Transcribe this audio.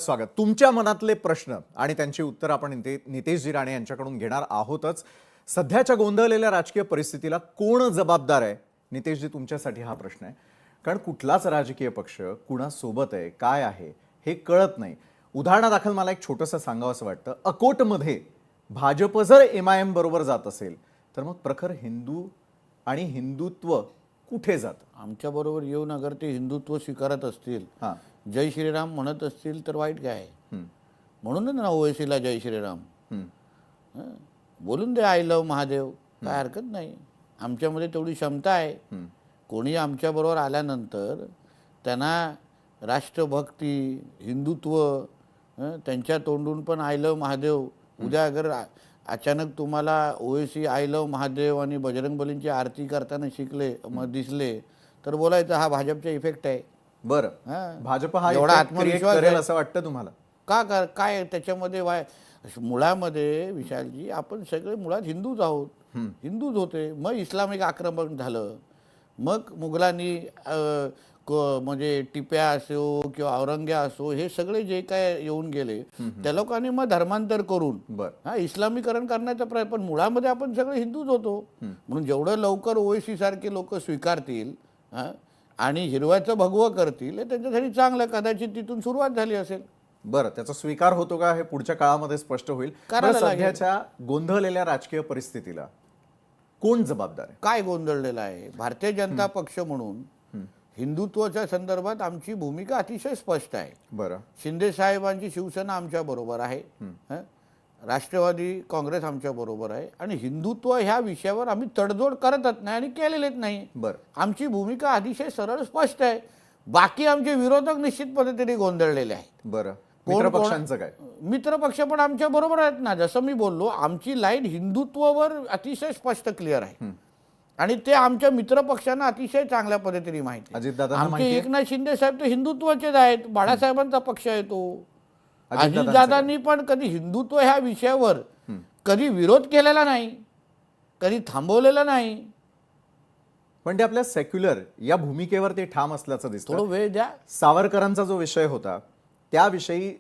स्वागत. तुमच्या मनातले प्रश्न आणि त्यांची उत्तर आपण नितेशजी राणे यांच्याकडून घेणार आहोतच. सध्याच्या गोंधळलेल्या राजकीय परिस्थितीला कोण जबाबदार आहे? नितेशजी, तुमच्यासाठी हा प्रश्न आहे. कारण कुठलाच राजकीय पक्ष कुणासोबत आहे, काय आहे हे कळत नाही. उदाहरणादाखल मला एक छोटंसं सांगावंसं वाटतं. अकोटमध्ये भाजप जर MIM बरोबर जात असेल तर मग प्रखर हिंदू आणि हिंदुत्व कुठे जातं? आमच्या बरोबर येऊन अगर ते हिंदुत्व स्वीकारत असतील, हां. जय श्रीराम म्हणत असतील तर वाईट काय आहे? हं. म्हणूनच ना ओवेसीला जय श्रीराम हं. हं? बोलून दे आय लव्ह महादेव, काय हरकत नाही. आमच्यामध्ये तेवढी क्षमता आहे. कोणी आमच्याबरोबर आल्यानंतर त्यांना राष्ट्रभक्ती, हिंदुत्व, त्यांच्या तोंडून पण आय लव्ह महादेव. उद्या अगर अचानक तुम्हाला ओवेसी आय लव्ह महादेव आणि बजरंगबलींची आरती करताना शिकले दिसले तर बोलायचं हा भाजपचा इफेक्ट आहे. बरं, हां. भाजप हा एवढा effect create आत्मविश्वास करेल आहे. असं वाटतं तुम्हाला? काय त्याच्यामध्ये मुळामध्ये विशालजी आपण सगळे मुळात हिंदूच आहोत. हिंदूच होते, मग इस्लामिक आक्रमण झालं, मग मुघलांनी म्हणजे टिप्या असो किंवा औरंग्या असो हे सगळे जे काय येऊन गेले त्या लोकांनी मग धर्मांतर करून इस्लामीकरण करण्याचा प्रयत्न. पण मुळामध्ये आपण सगळे हिंदूच होतो. म्हणून जेवढं लवकर ओवेसी सारखे लोक स्वीकारतील आणि हिरव्याचं भगवं करतील हे त्यांच्यासाठी चांगलं. कदाचित तिथून सुरुवात झाली असेल. बरं, त्याचा स्वीकार होतो का हे पुढच्या काळामध्ये स्पष्ट होईल. सध्याच्या गोंधळलेल्या राजकीय परिस्थितीला कोण जबाबदार आहे? काय गोंधळलेला आहे? भारतीय जनता पक्ष म्हणून हिंदुत्वाच्या संदर्भात आमची भूमिका अतिशय स्पष्ट आहे. बरं, शिंदे साहेबांची शिवसेना आमच्या बरोबर आहे, राष्ट्रवादी काँग्रेस आमच्या बरोबर आहे आणि हिंदुत्व ह्या विषयावर आम्ही तडजोड करतच नाही आणि केलेलेच नाही. बरं, आमची भूमिका अतिशय सरळ स्पष्ट आहे. बाकी आमचे विरोधक निश्चित पद्धतीने गोंधळलेले आहेत. बरं. मित्रपक्षांचं काय? मित्रपक्ष पण आमच्या बरोबर आहेत ना. जसं मी बोललो, आमची लाईन हिंदुत्वावर अतिशय स्पष्ट क्लिअर आहे आणि ते आमच्या मित्रपक्षांना अतिशय चांगल्या पद्धतीने माहिती आहे. अजितदादांना आमचे माहिती आहे? एकनाथ शिंदे साहेब तर हिंदुत्वाचेच आहेत. बाळासाहेबांचा पक्ष आहे तो. अजितदादांनी पण कधी हिंदुत्व ह्या विषयावर कधी विरोध केलेला नाही, कधी थांबवलेला नाही. पण ते आपल्या सेक्युलर या भूमिकेवर ते ठाम असल्याचं दिसतं. थोडं वेळ द्या. सावरकरांचा जो विषय होता त्याविषयी